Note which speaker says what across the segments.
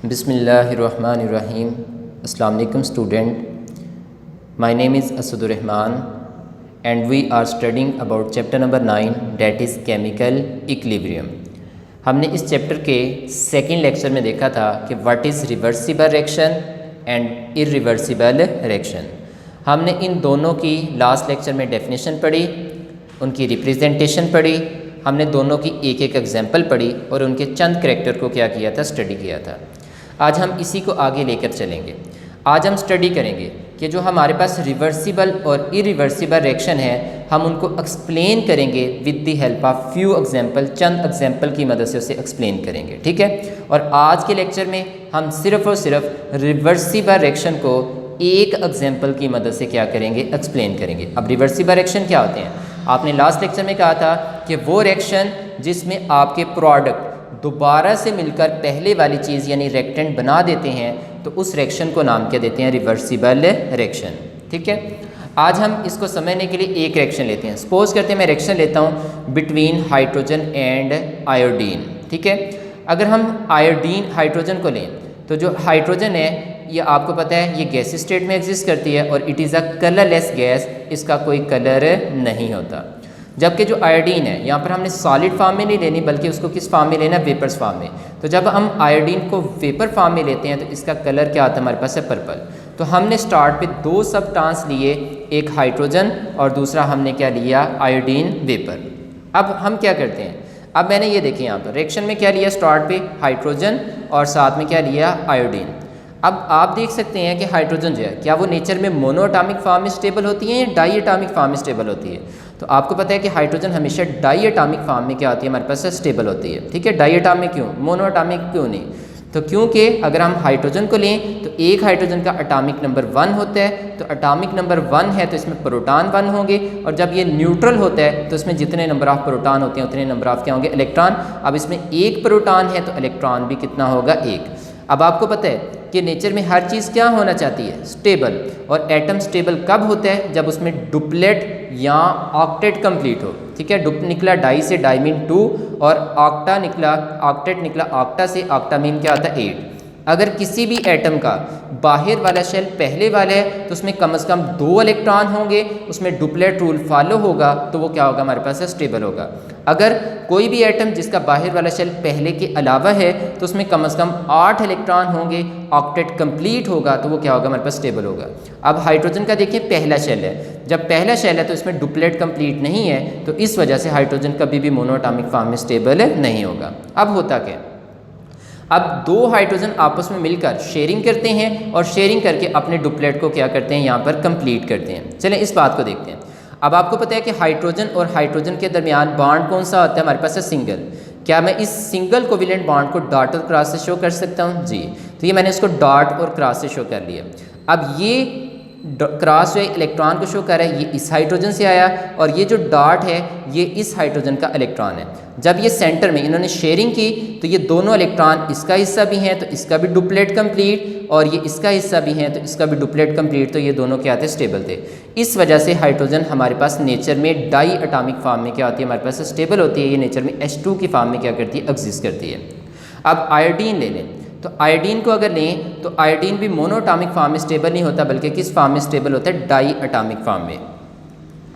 Speaker 1: बिस्मिल्लाहिर्रहमानिर्रहीम। अस्सलाम वालेकुम student, my name is Asadur Rahman and we are studying about chapter number 9 that is chemical equilibrium. हमने इस चैप्टर के सेकंड लेक्चर में देखा था कि what is reversible reaction and irreversible reaction. हमने इन दोनों की लास्ट लेक्चर में डेफिनेशन पढ़ी, उनकी रिप्रेजेंटेशन पढ़ी, हमने दोनों की एक एक एग्जाम्पल पढ़ी और उनके चंद करैक्टर को क्या किया था, स्टडी किया था। आज हम इसी को आगे लेकर चलेंगे। आज हम स्टडी करेंगे कि जो हमारे पास रिवर्सिबल और इरिवर्सिबल रिएक्शन है, हम उनको एक्सप्लेन करेंगे with the help of few example, Chand example की मदद से उसे एक्सप्लेन करेंगे, ठीक है। और आज के लेक्चर में हम सिर्फ और सिर्फ रिवर्सिबल रिएक्शन को एक एग्जाम्पल की मदद से क्या करेंगे, एक्सप्लेन करेंगे। अब रिवर्सिबल रिएक्शन क्या होते हैं? आपने लास्ट लेक्चर में कहा था कि वो रिएक्शन जिसमें आपके प्रोडक्ट दोबारा से मिलकर पहले वाली चीज़ यानी रिएक्टेंट बना देते हैं, तो उस रिएक्शन को नाम क्या देते हैं, रिवर्सिबल रिएक्शन, ठीक है। आज हम इसको समझने के लिए एक रिएक्शन लेते हैं। सपोज करते हैं मैं रिएक्शन लेता हूँ बिटवीन हाइड्रोजन एंड आयोडीन, ठीक है। अगर हम आयोडीन हाइड्रोजन को लें तो जो हाइड्रोजन है ये आपको पता है ये गैस स्टेट में एग्जिस्ट करती है और it is a colourless gas, इसका कोई कलर नहीं होता। जबकि जो आयोडीन है यहाँ पर हमने सॉलिड फॉर्म में नहीं लेनी बल्कि उसको किस फॉर्म में लेना, वेपर्स फॉर्म में। तो जब हम आयोडीन को वेपर फॉर्म में लेते हैं तो इसका कलर क्या आता है हमारे पास है, पर्पल। तो हमने स्टार्ट पे दो सबस्टांस लिए, एक हाइड्रोजन और दूसरा हमने क्या लिया, आयोडीन वेपर। अब हम क्या करते हैं, अब मैंने ये देखिए यहाँ पर रिएक्शन में क्या लिया, स्टार्ट पे हाइड्रोजन और साथ में क्या लिया, आयोडीन। अब आप देख सकते हैं कि हाइड्रोजन जो है क्या वो नेचर में मोनोएटॉमिक फॉर्म में स्टेबल होती है या डाईएटॉमिक फॉर्म में स्टेबल होती है? तो आपको पता है कि हाइड्रोजन हमेशा डाईएटॉमिक फॉर्म में क्या होती है, हमारे पास स्टेबल होती है, ठीक है। डाईएटॉमिक क्यों, मोनोएटॉमिक क्यों नहीं? तो क्योंकि अगर हम हाइड्रोजन को लें तो एक हाइड्रोजन का एटॉमिक नंबर 1 होता है, तो एटॉमिक नंबर 1 है तो इसमें प्रोटॉन 1 होंगे, और जब ये न्यूट्रल होता है तो इसमें जितने नंबर ऑफ प्रोटॉन होते हैं उतने नंबर ऑफ क्या होंगे, इलेक्ट्रॉन। अब इसमें एक प्रोटॉन है तो इलेक्ट्रॉन भी कितना होगा, एक। अब आपको पता है कि नेचर में हर चीज़ क्या होना चाहती है, स्टेबल। और एटम स्टेबल कब होता है, जब उसमें डुप्लेट या ऑक्टेट कंप्लीट हो, ठीक है। डुप निकला डाई से, डाई मीन 2, और ऑक्टा निकला, ऑक्टेट निकला ऑक्टा से, ऑक्टा मीन क्या होता है, 8। अगर किसी भी एटम का बाहर वाला शेल पहले वाला है तो उसमें कम से कम 2 इलेक्ट्रॉन होंगे, उसमें डुप्लेट रूल फॉलो होगा, तो वो क्या होगा, हमारे पास स्टेबल होगा। अगर कोई भी एटम जिसका बाहर वाला शेल पहले के अलावा है तो उसमें कम से कम 8 इलेक्ट्रॉन होंगे, ऑक्टेट कंप्लीट होगा, तो वो क्या होगा, हमारे पास स्टेबल होगा। अब हाइड्रोजन का देखिए पहला शेल है, जब पहला शेल है तो इसमें डुप्लेट कंप्लीट नहीं है, तो इस वजह से हाइड्रोजन कभी भी मोनोएटॉमिक फॉर्म में स्टेबल नहीं होगा। अब होता क्या, अब दो हाइड्रोजन आपस में मिलकर शेयरिंग करते हैं और शेयरिंग करके अपने डुप्लेट को क्या करते हैं, यहाँ पर कंप्लीट करते हैं। चलें इस बात को देखते हैं। अब आपको पता है कि हाइड्रोजन और हाइड्रोजन के दरमियान बॉन्ड कौन सा होता है, हमारे पास है सिंगल। क्या मैं इस single covalent bond co dot और क्रॉस से शो कर सकता हूँ? जी। तो ये मैंने इसको डॉट और क्रॉस से शो कर लिया। अब ये क्रॉस जो इलेक्ट्रॉन को शो कर रहा है ये इस हाइड्रोजन से आया, और ये जो डॉट है ये इस हाइड्रोजन का इलेक्ट्रॉन है। जब ये सेंटर में इन्होंने शेयरिंग की तो ये दोनों इलेक्ट्रॉन इसका हिस्सा भी हैं तो इसका भी डुप्लेट कंप्लीट, और ये इसका हिस्सा भी हैं तो इसका भी डुप्लेट कंप्लीट, तो ये दोनों क्या थे, स्टेबल थे। इस वजह से हाइड्रोजन हमारे पास नेचर में डाई एटॉमिक फॉर्म में क्या होती है, हमारे पास स्टेबल होती है। ये नेचर में H2 की फॉर्म में क्या करती है, एग्जिस्ट करती है। अब आयोडीन ले लें, तो आयोडीन को अगर लें तो आयोडीन भी मोनोएटॉमिक फॉर्म में स्टेबल नहीं होता बल्कि किस फॉर्म में स्टेबल होता है, डाई एटॉमिक फॉर्म में।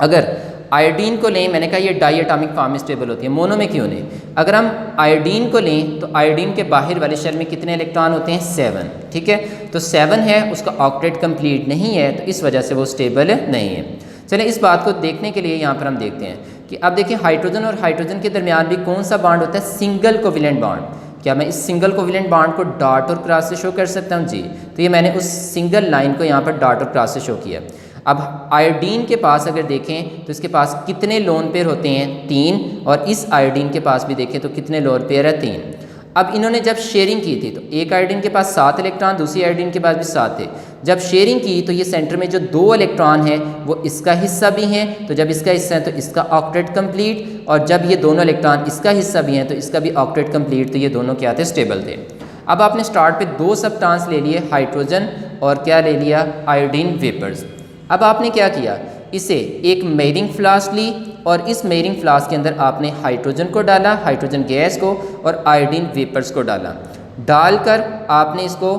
Speaker 1: अगर आयोडीन को लें, मैंने कहा ये डाई एटॉमिक फॉर्म में स्टेबल होती है, मोनो में क्यों नहीं? अगर हम आयोडीन को लें तो आयोडीन के बाहर वाले शेल में कितने इलेक्ट्रॉन होते हैं, 7, ठीक है। तो 7 है, उसका ऑक्टेट कंप्लीट नहीं है, तो इस वजह से वो स्टेबल नहीं है। चलिए इस बात को देखने के लिए यहाँ पर हम देखते हैं कि अब देखिए हाइड्रोजन और हाइड्रोजन के दरमियान भी कौन सा बॉन्ड होता है, सिंगल कोवेलेंट बॉन्ड। क्या मैं इस single covalent bond co dot और क्रॉस से शो कर सकता हूँ? जी। तो ये मैंने उस सिंगल लाइन को यहाँ पर डॉट और क्रॉस से शो किया। अब आयोडीन के पास अगर देखें तो इसके पास कितने लोन पेयर होते हैं, 3, और इस आयोडीन के पास भी देखें तो कितने लोन पेयर है, 3। अब इन्होंने जब शेयरिंग की थी तो एक आयोडीन के पास 7 इलेक्ट्रॉन, दूसरी आयोडीन के पास भी 7 थे। जब शेयरिंग की तो ये सेंटर में जो 2 इलेक्ट्रॉन है वो इसका हिस्सा भी हैं, तो जब इसका हिस्सा है तो इसका ऑक्टेट कंप्लीट, और जब ये दोनों इलेक्ट्रॉन इसका हिस्सा भी हैं तो इसका भी ऑक्टेट कंप्लीट, तो ये दोनों क्या थे, स्टेबल थे। अब आपने स्टार्ट पे 2 सबस्टांस ले लिए, हाइड्रोजन और क्या ले लिया, आयोडीन वेपर्स। अब आपने क्या किया, इसे एक मेयरिंग फ्लास्क ली और इस मेयरिंग फ्लास्क के अंदर आपने हाइड्रोजन को डाला, हाइड्रोजन गैस को, और आयोडीन वेपर्स को डाला। डालकर आपने इसको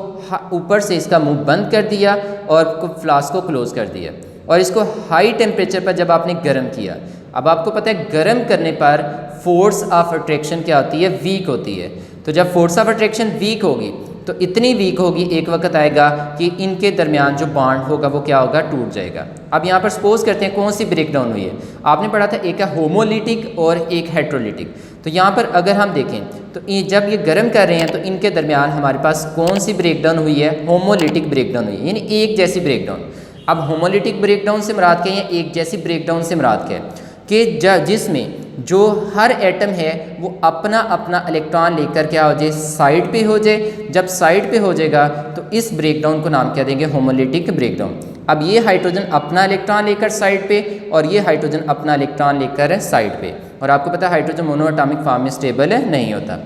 Speaker 1: ऊपर से इसका मुंह बंद कर दिया और फ्लास्क को क्लोज़ कर दिया और इसको हाई टेम्परेचर पर जब आपने गर्म किया, अब आपको पता है गर्म करने पर फोर्स ऑफ अट्रैक्शन क्या होती है, वीक होती है। तो जब फोर्स ऑफ अट्रैक्शन वीक होगी तो इतनी वीक होगी, एक वक्त आएगा कि इनके दरमियान जो बॉन्ड होगा वो क्या होगा, टूट जाएगा। अब यहाँ पर सपोज करते हैं कौन सी ब्रेक डाउन हुई है, आपने पढ़ा था एक है होमोलिटिक और एक हेट्रोलिटिक। तो यहाँ पर अगर हम देखें तो जब ये गर्म कर रहे हैं तो इनके दरमियान हमारे पास कौन सी ब्रेक डाउन हुई है, होमोलिटिक ब्रेक डाउन हुई है, यानी एक जैसी ब्रेक डाउन। अब होमोलिटिक ब्रेक डाउन से मुराद क्या है, एक जैसी ब्रेक डाउन से मुराद क्या है कि जिसमें जो हर एटम है वो अपना अपना इलेक्ट्रॉन लेकर क्या हो जाए, साइड पे हो जाए। जब साइड पे हो जाएगा तो इस ब्रेकडाउन को नाम क्या देंगे, होमोलिटिक ब्रेकडाउन। अब ये हाइड्रोजन अपना इलेक्ट्रॉन लेकर साइड पे और ये हाइड्रोजन अपना इलेक्ट्रॉन लेकर साइड पे, और आपको पता है हाइड्रोजन मोनोएटॉमिक फॉर्म में स्टेबल नहीं होता।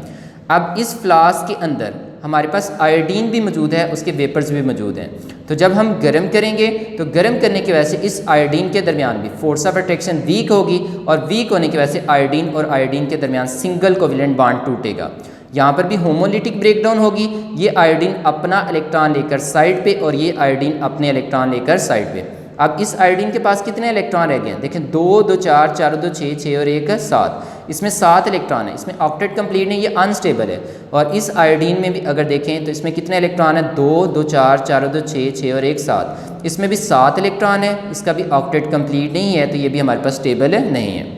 Speaker 1: अब इस फ्लास्क के अंदर हमारे पास आयोडीन भी मौजूद है, उसके वेपर्स भी मौजूद हैं। तो जब हम गर्म करेंगे तो गर्म करने की वजह से इस आयोडीन के दरमियान भी फोर्स ऑफ अट्रैक्शन वीक होगी और वीक होने की वजह से आयोडीन और आयोडीन के दरमियान सिंगल कोवेलेंट बॉन्ड टूटेगा। यहाँ पर भी होमोलिटिक ब्रेकडाउन होगी, ये आयोडीन अपना इलेक्ट्रॉन लेकर साइड पे और ये आयोडीन अपने इलेक्ट्रॉन लेकर साइड पे। अब इस आयोडीन के पास कितने इलेक्ट्रॉन रह गए हैं, देखें 2 2 4 4 2 6 6 और 1 7, इसमें 7 इलेक्ट्रॉन है, इसमें ऑक्टेट कंप्लीट नहीं, ये अनस्टेबल है। और इस आयोडीन में भी अगर देखें तो इसमें कितने इलेक्ट्रॉन है, 2 2 4 4 2 6 6 और 1 7, इसमें भी 7 इलेक्ट्रॉन है, इसका भी ऑक्टेट कंप्लीट नहीं है, तो ये भी हमारे पास स्टेबल नहीं है।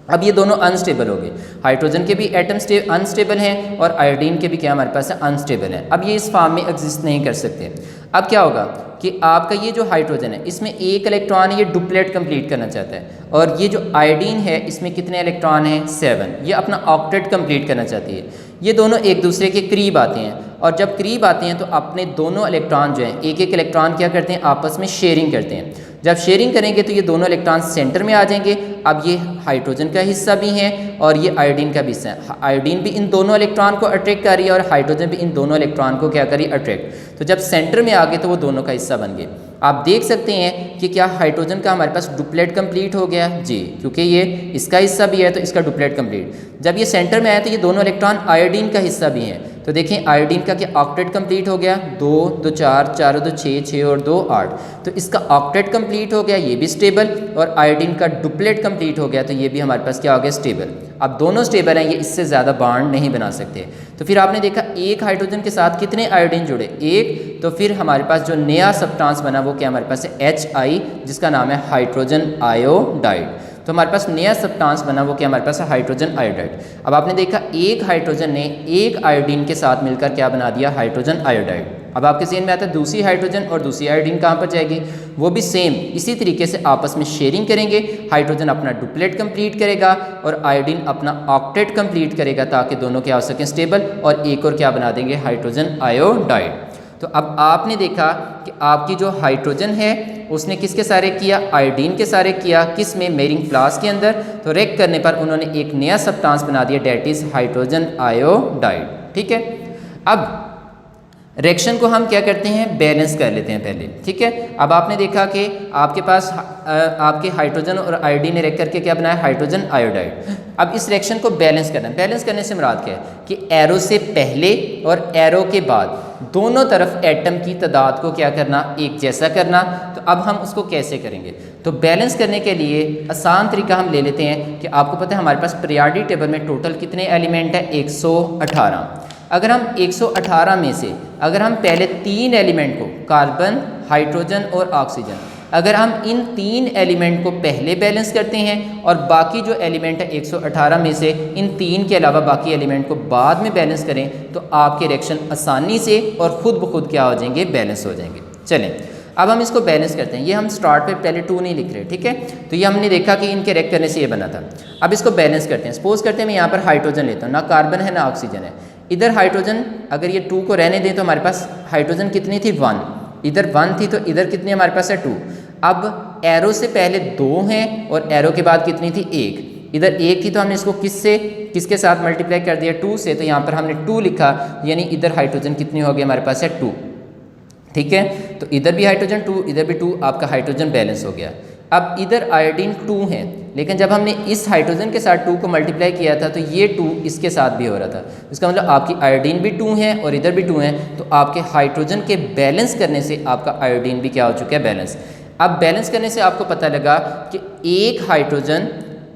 Speaker 1: अब ये दोनों अनस्टेबल हो गए, हाइड्रोजन के भी एटम अनस्टेबल हैं और आयोडीन के भी क्या हमारे पास अनस्टेबल हैं। अब ये इस फॉर्म में एग्जिस्ट नहीं कर सकते। अब क्या होगा कि आपका ये जो हाइड्रोजन है इसमें एक इलेक्ट्रॉन है, ये डुप्लेट कंप्लीट करना चाहता है, और ये जो आयोडीन है इसमें कितने इलेक्ट्रॉन हैं, 7, ये अपना ऑक्टेट कंप्लीट करना चाहती है। ये दोनों एक दूसरे के करीब आते हैं और जब करीब आते हैं तो अपने दोनों इलेक्ट्रॉन जो हैं एक एक इलेक्ट्रॉन क्या करते हैं, आपस में शेयरिंग करते हैं। जब शेयरिंग करेंगे तो ये दोनों इलेक्ट्रॉन सेंटर में आ जाएंगे। अब ये हाइड्रोजन का हिस्सा भी है और ये आयोडीन का भी हिस्सा है। आयोडीन भी इन दोनों इलेक्ट्रॉन को अट्रैक्ट कर रही है और हाइड्रोजन भी इन दोनों इलेक्ट्रॉन को क्या करी, अट्रैक्ट। तो जब सेंटर में आ गए तो वो दोनों का हिस्सा बन गए। आप देख सकते हैं कि क्या हाइड्रोजन का हमारे पास डुप्लेट कंप्लीट हो गया जी, क्योंकि ये इसका हिस्सा भी है तो इसका डुप्लेट कंप्लीट। जब ये सेंटर में आया तो ये दोनों इलेक्ट्रॉन आयोडीन का हिस्सा भी हैं, तो देखें आयोडीन का क्या ऑक्टेट कंप्लीट हो गया, 2 2 4 4 2 6 6 और 2 8, तो इसका ऑक्टेट कंप्लीट हो गया, ये भी स्टेबल, और आयोडीन का डुप्लेट कंप्लीट हो गया तो ये भी हमारे पास क्या हो गया, स्टेबल। अब दोनों स्टेबल हैं, ये इससे ज़्यादा बॉन्ड नहीं बना सकते। तो फिर आपने देखा एक हाइड्रोजन के साथ कितने आयोडीन जुड़े, एक, तो फिर हमारे पास जो नया सब्सटेंस बना वो क्या हमारे पास है, HI, जिसका नाम है हाइड्रोजन आयोडाइड। तो हमारे पास नया सब्सटेंस बना वो क्या हमारे पास है, हाइड्रोजन आयोडाइड। अब आपने देखा एक हाइड्रोजन ने एक आयोडीन के साथ मिलकर क्या बना दिया, हाइड्रोजन आयोडाइड। अब आपके ज़हन में आता है दूसरी हाइड्रोजन और दूसरी आयोडीन कहाँ पर जाएगी, वो भी सेम इसी तरीके से आपस में शेयरिंग करेंगे। हाइड्रोजन अपना डुप्लेट कंप्लीट करेगा और आयोडीन अपना ऑक्टेट कंप्लीट करेगा ताकि दोनों क्या हो सकें, स्टेबल, और एक और क्या बना देंगे, हाइड्रोजन आयोडाइड। तो अब आपने देखा कि आपकी जो हाइड्रोजन है उसने किसके सारे किया, आयोडीन के सारे किया, किस में, मेरिंग फ्लास्क के अंदर। तो रेक करने पर उन्होंने एक नया सब्सटेंस बना दिया, डेट इज़ हाइड्रोजन आयोडाइड। ठीक है, अब रिएक्शन को हम क्या करते हैं, बैलेंस कर लेते हैं पहले। ठीक है, अब आपने देखा कि आपके पास आपके हाइड्रोजन और आयोडीन ने रेक करके क्या बनाया, हाइड्रोजन आयोडाइड। अब इस रिएक्शन को बैलेंस करना है। बैलेंस करने से मुराद क्या है कि एरो से पहले और एरो के बाद दोनों तरफ एटम की तादाद को क्या करना, एक जैसा करना। तो अब हम उसको कैसे करेंगे, तो बैलेंस करने के लिए आसान तरीका हम ले लेते हैं कि आपको पता है हमारे पास पीरियोडिक टेबल में टोटल कितने एलिमेंट है, 118। अगर हम 118 में से अगर हम पहले 3 एलिमेंट को, कार्बन, हाइड्रोजन और ऑक्सीजन, अगर हम इन 3 एलिमेंट को पहले बैलेंस करते हैं और बाकी जो एलिमेंट है 118 में से इन 3 के अलावा बाकी एलिमेंट को बाद में बैलेंस करें तो आपके रिएक्शन आसानी से और ख़ुद ब खुद क्या हो जाएंगे, बैलेंस हो जाएंगे। चलें अब हम इसको बैलेंस करते हैं। ये हम स्टार्ट पे पहले 2 नहीं लिख रहे, ठीक है, तो ये हमने देखा कि इनके रेक करने से ये बना था। अब इसको बैलेंस करते हैं। सपोज करते हैं मैं यहाँ पर हाइड्रोजन लेता हूँ, ना कार्बन है ना ऑक्सीजन है। इधर हाइड्रोजन अगर ये 2 को रहने दें तो हमारे पास हाइड्रोजन कितनी थी, 1, इधर 1 थी, तो इधर कितनी हमारे पास है, 2। अब एरो से पहले 2 हैं और एरो के बाद कितनी थी, 1। इधर 1 थी तो हमने इसको किसके साथ मल्टीप्लाई कर दिया, 2 से, तो यहाँ पर हमने 2 लिखा, यानी इधर हाइड्रोजन कितनी हो गई हमारे पास है, 2। ठीक है, तो इधर भी हाइड्रोजन 2, इधर भी 2, आपका हाइड्रोजन बैलेंस हो गया। अब इधर आयोडीन 2 है, लेकिन जब हमने इस हाइड्रोजन के साथ 2 को मल्टीप्लाई किया था तो ये 2 इसके साथ भी हो रहा था। इसका मतलब आपकी आयोडीन भी 2 है और इधर भी 2 है, तो आपके हाइड्रोजन के बैलेंस करने से आपका आयोडीन भी क्या हो चुका है, बैलेंस। अब बैलेंस करने से आपको पता लगा कि एक हाइड्रोजन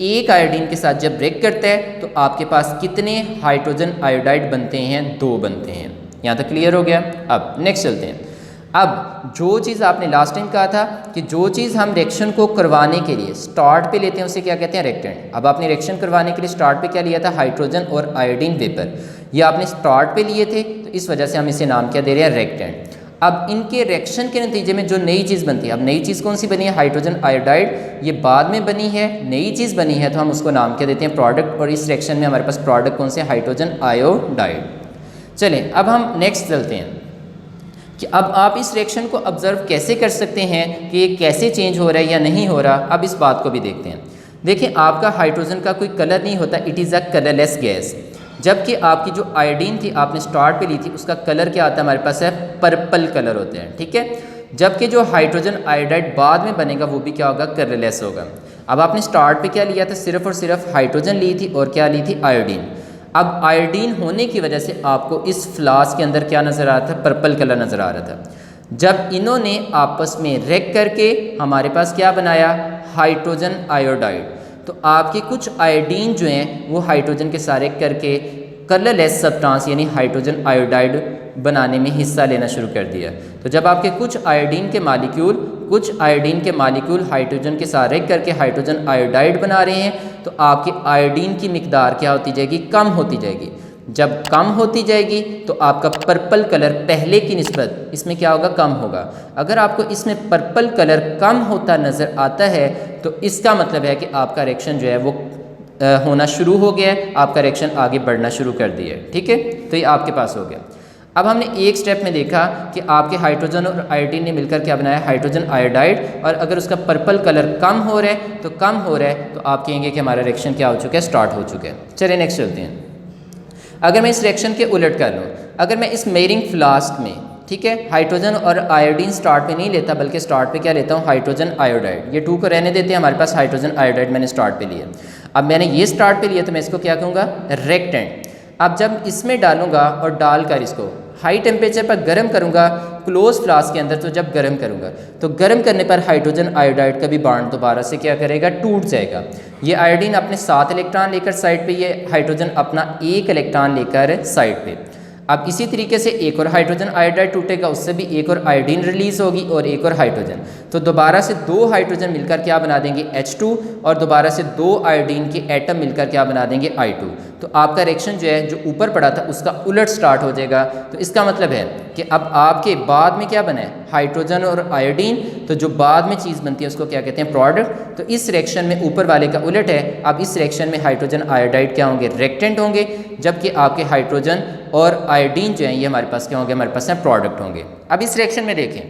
Speaker 1: एक आयोडीन के साथ जब ब्रेक करता है तो आपके पास कितने हाइड्रोजन आयोडाइड बनते हैं, 2 बनते हैं। यहाँ तक क्लियर हो गया। अब नेक्स्ट चलते हैं। अब जो चीज़ आपने लास्ट टाइम कहा था कि जो चीज़ हम रिएक्शन को करवाने के लिए स्टार्ट पे लेते हैं उसे क्या कहते हैं, रिएक्टेंट। अब आपने रिएक्शन करवाने के लिए स्टार्ट पे क्या लिया था, हाइड्रोजन और आयोडीन वेपर, ये आपने स्टार्ट पे लिए थे, तो इस वजह से हम इसे नाम क्या दे रहे हैं, रिएक्टेंट। अब इनके रिएक्शन के नतीजे में जो नई चीज़ बनती है, अब नई चीज़ कौन सी बनी है, हाइड्रोजन आयोडाइड, ये बाद में बनी है, नई चीज़ बनी है, तो हम उसको नाम क्या देते हैं, प्रोडक्ट। और इस रिएक्शन में हमारे पास प्रोडक्ट कौन से, हाइड्रोजन आयोडाइड। चलें अब हम नेक्स्ट चलते हैं कि अब आप इस रिएक्शन को ऑब्जर्व कैसे कर सकते हैं कि ये कैसे चेंज हो रहा है या नहीं हो रहा। अब इस बात को भी देखते हैं। देखिए आपका हाइड्रोजन का कोई कलर नहीं होता, it is a colourless gas. जबकि आपकी जो आयोडीन थी आपने स्टार्ट पे ली थी, उसका कलर क्या आता है, हमारे पास है पर्पल कलर होते हैं, ठीक है। जबकि जो हाइड्रोजन आयोडाइड बाद में बनेगा वो भी क्या होगा, कलरलेस होगा। अब आपने स्टार्ट पे क्या लिया था, सिर्फ और सिर्फ हाइड्रोजन ली थी और क्या ली थी, आयोडीन। अब आयोडीन होने की वजह से आपको इस फ्लास्क के अंदर क्या नज़र आ रहा था, पर्पल कलर नज़र आ रहा था। जब इन्होंने आपस में रेक करके हमारे पास क्या बनाया, हाइड्रोजन आयोडाइड, तो आपके कुछ आयोडीन जो हैं वो हाइड्रोजन के सारे करके कलरलेस सब्सटेंस यानी हाइड्रोजन आयोडाइड बनाने में हिस्सा लेना शुरू कर दिया। तो जब आपके कुछ आयोडीन के मालिक्यूल हाइड्रोजन के सारे करके हाइड्रोजन आयोडाइड बना रहे हैं, तो आपके आयोडीन की मिकदार क्या होती जाएगी, कम होती जाएगी। जब कम होती जाएगी तो आपका पर्पल कलर पहले की निस्बत इसमें क्या होगा, कम होगा। अगर आपको इसमें पर्पल कलर कम होता नज़र आता है तो इसका मतलब है कि आपका रिएक्शन जो है वो होना शुरू हो गया है, आपका रिएक्शन आगे बढ़ना शुरू कर दिया है, ठीक है। तो ये आपके पास हो गया। अब हमने एक स्टेप में देखा कि आपके हाइड्रोजन और आयोडीन ने मिलकर क्या बनाया, हाइड्रोजन आयोडाइड, और अगर उसका पर्पल कलर कम हो रहा है तो आप कहेंगे कि हमारा रिएक्शन क्या हो चुका है, स्टार्ट हो चुका है। चलिए नेक्स्ट चलते हैं। अगर मैं इस रिएक्शन के उलट कर लूँ, अगर मैं इस मेयरिंग फ्लास्क में, ठीक है, हाइड्रोजन और आयोडीन स्टार्ट पे नहीं लेता बल्कि स्टार्ट पे क्या लेता हूँ, हाइड्रोजन आयोडाइड। ये 2 को रहने देते हैं, हमारे पास हाइड्रोजन आयोडाइड मैंने स्टार्ट पे लिया। अब मैंने ये स्टार्ट पे लिया तो मैं इसको क्या कहूँगा, रिएक्टेंट। अब जब इसमें डालूंगा और डालकर इसको हाई टेम्परेचर पर गर्म करूंगा क्लोज फ्लास्क के अंदर, तो जब गर्म करूंगा तो गर्म करने पर हाइड्रोजन आयोडाइड का भी बॉन्ड दोबारा से क्या करेगा, टूट जाएगा। ये आयोडीन अपने 7 इलेक्ट्रॉन लेकर साइड पे, ये हाइड्रोजन अपना 1 इलेक्ट्रॉन लेकर साइड पे। अब इसी तरीके से एक और हाइड्रोजन आयोडाइड टूटेगा, उससे भी एक और आयोडीन रिलीज होगी और एक और हाइड्रोजन, तो दोबारा से 2 हाइड्रोजन मिलकर क्या बना देंगे, H2, और दोबारा से 2 आयोडीन के एटम मिलकर क्या बना देंगे, I2। तो आपका रिएक्शन जो है जो ऊपर पड़ा था उसका उलट स्टार्ट हो जाएगा। तो इसका मतलब है कि अब आपके बाद में क्या बना है, हाइड्रोजन और आयोडीन, तो जो बाद में चीज़ बनती है उसको क्या कहते हैं, प्रोडक्ट। तो इस रिएक्शन में ऊपर वाले का उलट है। अब इस रिएक्शन में हाइड्रोजन आयोडाइड क्या होंगे, रिएक्टेंट होंगे, जबकि आपके हाइड्रोजन और आयोडीन जो है ये हमारे पास क्या होंगे, हमारे पास प्रोडक्ट होंगे। अब इस रिएक्शन में देखें,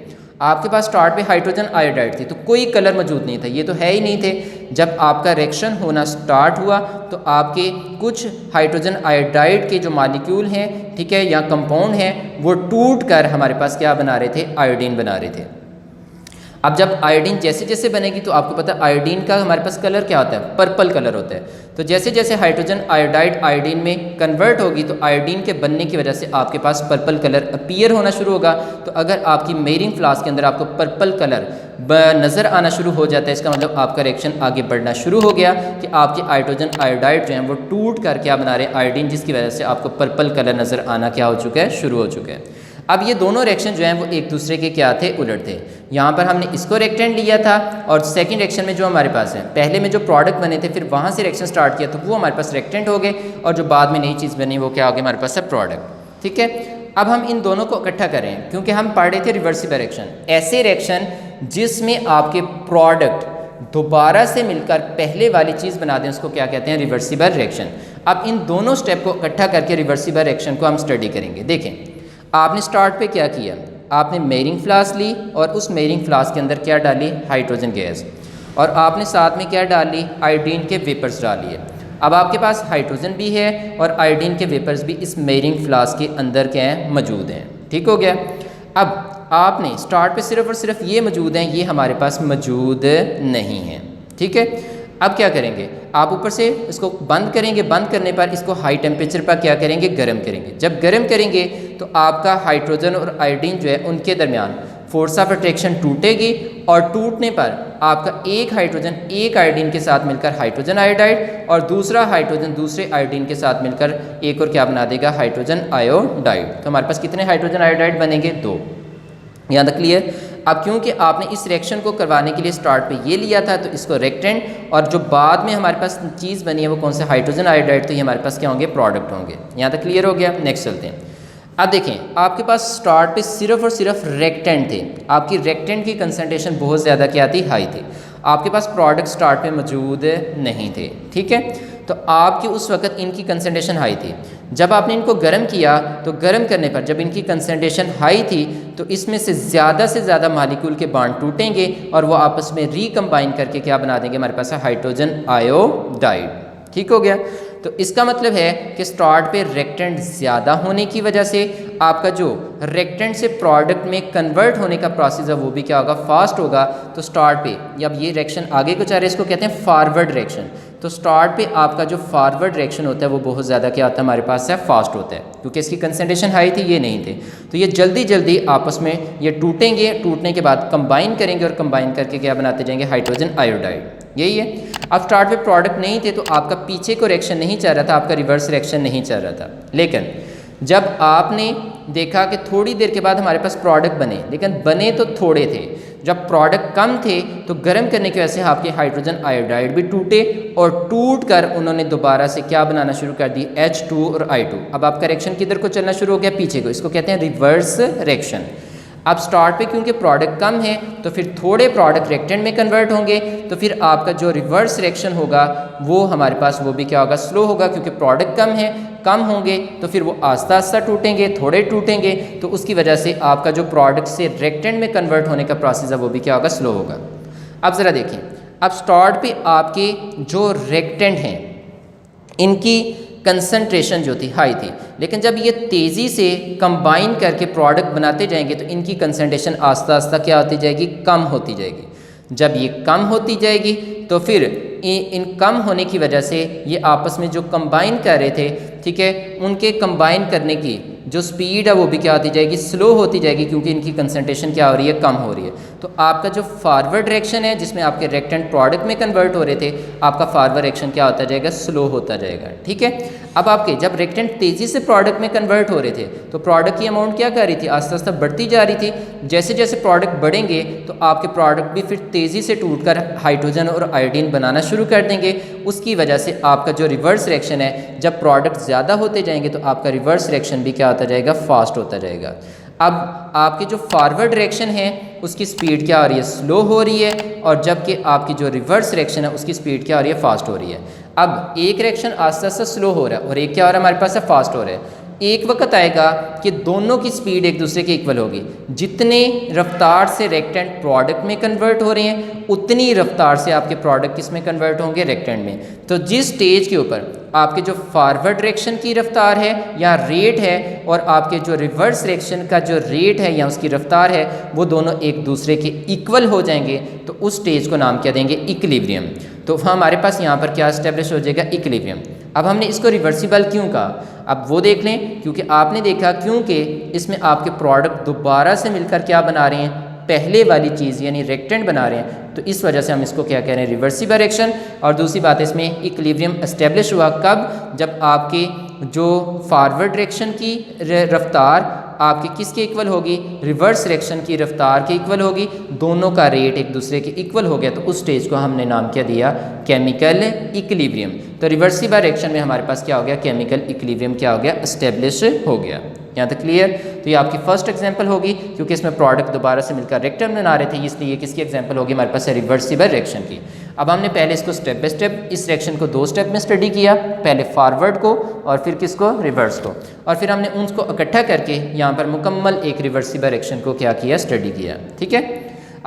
Speaker 1: आपके पास स्टार्ट पे हाइड्रोजन आयोडाइड थी तो कोई कलर मौजूद नहीं था, ये तो है ही नहीं थे। जब आपका रिएक्शन होना स्टार्ट हुआ तो आपके कुछ हाइड्रोजन आयोडाइड के जो मॉलिक्यूल हैं, ठीक है, या कंपाउंड हैं, वो टूट कर हमारे पास क्या बना रहे थे, आयोडीन बना रहे थे। अब जब आयोडीन जैसे जैसे बनेगी तो आपको पता है आयोडीन का हमारे पास कलर क्या होता है, पर्पल कलर होता है। तो जैसे जैसे हाइड्रोजन आयोडाइड आयोडीन में कन्वर्ट होगी तो आयोडीन के बनने की वजह से आपके पास पर्पल कलर अपीयर होना शुरू होगा। तो अगर आपकी मेयरिंग फ्लास्क के अंदर आपको पर्पल कलर नज़र आना शुरू हो जाता है, इसका मतलब आपका रिएक्शन आगे बढ़ना शुरू हो गया कि आपके हाइड्रोजन आयोडाइड जो हैं वो टूट कर क्या बना रहे हैं, आयोडीन, जिसकी वजह से आपको पर्पल कलर नज़र आना क्या हो चुका है, शुरू हो चुका है। अब ये दोनों रिएक्शन जो हैं वो एक दूसरे के क्या थे, उलट थे। यहाँ पर हमने इसको रिएक्टेंट लिया था और सेकंड रिएक्शन में जो हमारे पास है, पहले में जो प्रोडक्ट बने थे फिर वहाँ से रिएक्शन स्टार्ट किया तो वो हमारे पास रिएक्टेंट हो गए, और जो बाद में नई चीज़ बनी वो क्या हो गई, हमारे पास है प्रोडक्ट, ठीक है। अब हम इन दोनों को इकट्ठा करें क्योंकि हम पढ़ रहे थे रिवर्सिबल रिएक्शन, ऐसे रिएक्शन जिसमें आपके प्रोडक्ट दोबारा से मिलकर पहले वाली चीज़ बना दें, उसको क्या कहते हैं, रिवर्सिबल रिएक्शन। अब इन दोनों स्टेप को इकट्ठा करके रिवर्सिबल रिएक्शन को हम स्टडी करेंगे। देखें, आपने स्टार्ट पे क्या किया, आपने मेयरिंग फ्लास्क ली और उस मेयरिंग फ्लास्क के अंदर क्या डाली, हाइड्रोजन गैस, और आपने साथ में क्या डाली, आयोडीन के वेपर्स डालिए। अब आपके पास हाइड्रोजन भी है और आयोडीन के वेपर्स भी इस मेयरिंग फ्लास्क के अंदर क्या हैं, मौजूद हैं, ठीक हो गया। अब आपने स्टार्ट पे सिर्फ और सिर्फ ये मौजूद हैं, ये हमारे पास मौजूद नहीं है। ठीक है, अब क्या करेंगे, आप ऊपर से इसको बंद करेंगे, बंद करने पर इसको हाई टेम्परेचर पर क्या करेंगे, गर्म करेंगे। जब गर्म करेंगे तो आपका हाइड्रोजन और आयोडीन जो है उनके दरमियान फोर्स ऑफ अट्रैक्शन टूटेगी और टूटने पर आपका एक हाइड्रोजन एक आयोडीन के साथ मिलकर हाइड्रोजन आयोडाइड और दूसरा हाइड्रोजन दूसरे आयोडीन के साथ मिलकर एक और क्या बना देगा, हाइड्रोजन आयोडाइड। तो हमारे पास कितने हाइड्रोजन आयोडाइड बनेंगे, 2। यहाँ तक क्लियर। अब क्योंकि आपने इस रिएक्शन को करवाने के लिए स्टार्ट पे ये लिया था तो इसको रिएक्टेंट, और जो बाद में हमारे पास चीज़ बनी है वो कौन सा, हाइड्रोजन आयोडाइड, तो ये हमारे पास क्या होंगे, प्रोडक्ट होंगे। यहाँ तक क्लियर हो गया। नेक्स्ट चलते हैं। अब देखें, आपके पास स्टार्ट पे सिर्फ और सिर्फ रिएक्टेंट थे, आपकी रिएक्टेंट की कंसंट्रेशन बहुत ज़्यादा क्या थी, हाई थी। आपके पास प्रोडक्ट स्टार्ट पे मौजूद नहीं थे। ठीक है, तो आपकी उस वक्त इनकी कंसंट्रेशन हाई थी। जब आपने इनको गर्म किया तो गर्म करने पर जब इनकी कंसंट्रेशन हाई थी तो इसमें से ज़्यादा मालिक्यूल के बॉन्ड टूटेंगे और वो आपस में रिकम्बाइन करके क्या बना देंगे, हमारे पास हाइड्रोजन आयोडाइड। ठीक हो गया। तो इसका मतलब है कि स्टार्ट पे रिएक्टेंट ज़्यादा होने की वजह से आपका जो रिएक्टेंट से प्रोडक्ट में कन्वर्ट होने का प्रोसेस है वो भी क्या होगा, फास्ट होगा। तो स्टार्ट पे जब ये रिएक्शन आगे को जा रहा है इसको कहते हैं फॉरवर्ड रिएक्शन। तो स्टार्ट पे आपका जो फॉरवर्ड रिएक्शन होता है वो बहुत ज़्यादा क्या होता है, हमारे पास है फास्ट होता है, क्योंकि इसकी कंसंट्रेशन हाई थी, ये नहीं थे। तो ये जल्दी आपस में ये टूटेंगे, टूटने के बाद कंबाइन करेंगे और कंबाइन करके क्या बनाते जाएंगे, हाइड्रोजन आयोडाइड। यही है। अब स्टार्ट पे प्रोडक्ट नहीं थे तो आपका पीछे को रिएक्शन नहीं चल रहा था, आपका रिवर्स रिएक्शन नहीं चल रहा था। लेकिन जब आपने देखा कि थोड़ी देर के बाद हमारे पास प्रोडक्ट बने, लेकिन बने तो थोड़े थे, जब प्रोडक्ट कम थे तो गर्म करने की वजह से आपके हाइड्रोजन आयोडाइड भी टूटे और टूट कर उन्होंने दोबारा से क्या बनाना शुरू कर दी, H2 और I2। अब आपका रिएक्शन किधर को चलना शुरू हो गया, पीछे को। इसको कहते हैं रिवर्स रिएक्शन। अब स्टार्ट पे क्योंकि प्रोडक्ट कम है तो फिर थोड़े प्रोडक्ट रिएक्टेंट में कन्वर्ट होंगे, तो फिर आपका जो रिवर्स रिएक्शन होगा वो हमारे पास वो भी क्या होगा, स्लो होगा, क्योंकि प्रोडक्ट कम है, कम होंगे तो फिर वो आस्ता आस्ता टूटेंगे, थोड़े टूटेंगे, तो उसकी वजह से आपका जो प्रोडक्ट से रिएक्टेंट में कन्वर्ट होने का प्रोसेस है वो भी क्या होगा, स्लो होगा। अब ज़रा देखें, अब स्टार्ट पे आपके जो रिएक्टेंट हैं इनकी कंसंट्रेशन जो थी हाई थी, लेकिन जब ये तेज़ी से कंबाइन करके प्रोडक्ट बनाते जाएंगे तो इनकी कंसंट्रेशन आस्ता आस्ता क्या होती जाएगी, कम होती जाएगी। जब ये कम होती जाएगी तो फिर इन कम होने की वजह से ये आपस में जो कंबाइन कर रहे थे, ठीक है, उनके कंबाइन करने की जो स्पीड है वो भी क्या होती जाएगी, स्लो होती जाएगी, क्योंकि इनकी कंसंट्रेशन क्या हो रही है, कम हो रही है। तो आपका जो फॉरवर्ड रिएक्शन है जिसमें आपके रिएक्टेंट प्रोडक्ट में कन्वर्ट हो रहे थे, आपका फॉरवर्ड रिएक्शन क्या होता जाएगा, स्लो होता जाएगा। ठीक है। अब आपके जब रिएक्टेंट तेज़ी से प्रोडक्ट में कन्वर्ट हो रहे थे तो प्रोडक्ट की अमाउंट क्या कर रही थी, आस्ता आस्ता बढ़ती जा रही थी। जैसे जैसे प्रोडक्ट बढ़ेंगे तो आपके प्रोडक्ट भी फिर तेज़ी से टूटकर हाइड्रोजन और आयोडीन बनाना शुरू कर देंगे। उसकी वजह से आपका जो रिवर्स रिएक्शन है, जब प्रोडक्ट ज़्यादा होते जाएंगे तो आपका रिवर्स रिएक्शन भी क्या होता जाएगा, फास्ट होता जाएगा। अब आपकी जो फॉरवर्ड रिएक्शन है उसकी स्पीड क्या हो रही है, स्लो हो रही है, और जबकि आपकी जो रिवर्स रिएक्शन है उसकी स्पीड क्या हो रही है, फास्ट हो रही है। अब एक रिएक्शन आस्ते आस्ते स्लो हो रहा है और एक क्या हो रहा है, हमारे पास है फास्ट हो रहा है। एक वक्त आएगा कि दोनों की स्पीड एक दूसरे के इक्वल होगी। जितने रफ्तार से रिएक्टेंट प्रोडक्ट में कन्वर्ट हो रहे हैं उतनी रफ्तार से आपके प्रोडक्ट किस में कन्वर्ट होंगे, रिएक्टेंट में। तो जिस स्टेज के ऊपर आपके जो फॉरवर्ड रिएक्शन की रफ्तार है या रेट है और आपके जो रिवर्स रिएक्शन का जो रेट है या उसकी रफ्तार है वो दोनों एक दूसरे के इक्वल हो जाएंगे, तो उस स्टेज को नाम क्या देंगे, इक्विलिब्रियम। तो हमारे पास यहाँ पर क्या एस्टेब्लिश हो जाएगा, इक्विलिब्रियम। अब हमने इसको रिवर्सिबल क्यों कहा, अब वो देख लें, क्योंकि आपने देखा क्योंकि इसमें आपके प्रोडक्ट दोबारा से मिलकर क्या बना रहे हैं, पहले वाली चीज़ यानी रिएक्टेंट बना रहे हैं, तो इस वजह से हम इसको क्या कह रहे हैं, रिवर्सिबल रिएक्शन। और दूसरी बात इसमें इक्विलिब्रियम एस्टेब्लिश हुआ कब, जब आपके जो फॉरवर्ड रिएक्शन की रफ्तार आपके किसके इक्वल होगी, रिवर्स रिएक्शन की रफ्तार के इक्वल होगी, दोनों का रेट एक दूसरे के इक्वल हो गया, तो उस स्टेज को हमने नाम क्या दिया, केमिकल इक्विलिब्रियम। तो रिवर्सिबल रिएक्शन में हमारे पास क्या हो गया, केमिकल इक्विलिब्रियम क्या हो गया, एस्टेब्लिश हो गया। यहाँ तक क्लियर। तो ये आपकी फर्स्ट एग्जांपल होगी, क्योंकि इसमें प्रोडक्ट दोबारा से मिलकर रिएक्टेंट बना रहे थे, इसलिए किसकी एग्जांपल होगी, हमारे पास रिवर्सिबल रिएक्शन की। अब हमने पहले इसको स्टेप बाय स्टेप इस रिएक्शन को 2 स्टेप में स्टडी किया, पहले फॉरवर्ड को और फिर किसको, रिवर्स को, और फिर हमने उनको इकट्ठा करके यहाँ पर मुकम्मल एक रिवर्सिबल रिएक्शन को क्या किया, स्टडी किया। ठीक है।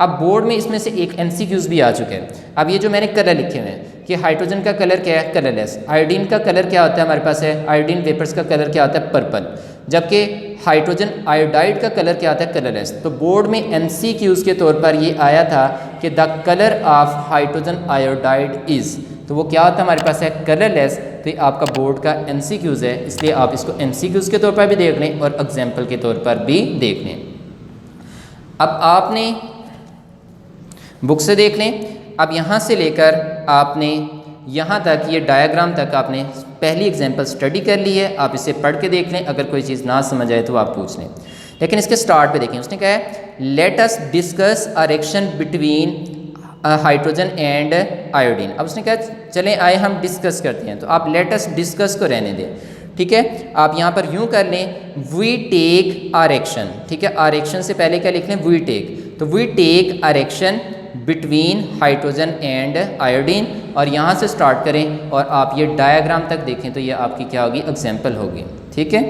Speaker 1: अब बोर्ड में इसमें से एक MCQs भी आ चुके हैं। अब ये जो मैंने कलर लिखे हुए हैं कि हाइड्रोजन का कलर क्या है, कलरलेस। आयोडीन का कलर क्या होता है, हमारे पास है आयोडीन वेपर्स का कलर क्या होता है, पर्पल। जबकि हाइड्रोजन आयोडाइड का कलर क्या आता है, कलरलेस। तो बोर्ड में MCQs के तौर पर ये आया था कि the colour of hydrogen iodide is, तो वो क्या होता है हमारे पास है, कलरलेस। तो ये आपका बोर्ड का MCQs है, इसलिए आप इसको MCQs के तौर पर भी देख लें और एग्जाम्पल के तौर पर भी देख लें। अब आपने बुक से देख लें, अब यहाँ से लेकर आपने यहाँ तक ये डायग्राम तक आपने पहली एग्जांपल स्टडी कर ली है। आप इसे पढ़ के देख लें, अगर कोई चीज़ ना समझ आए तो आप पूछ लें। लेकिन इसके स्टार्ट पे देखें, उसने कहा है let us discuss a reaction between hydrogen and iodine. अब उसने कहा चलें आए हम डिस्कस करते हैं, तो आप लेट अस डिस्कस को रहने दें, ठीक है। आप यहाँ पर यूँ कर लें, वी टेक अ रिएक्शन, ठीक है। अ रिएक्शन से पहले क्या लिख लें, वी टेक, तो we take a reaction between hydrogen and iodine, और यहाँ से स्टार्ट करें और आप ये डायग्राम तक देखें तो ये आपकी क्या होगी, एग्जाम्पल होगी, ठीक है।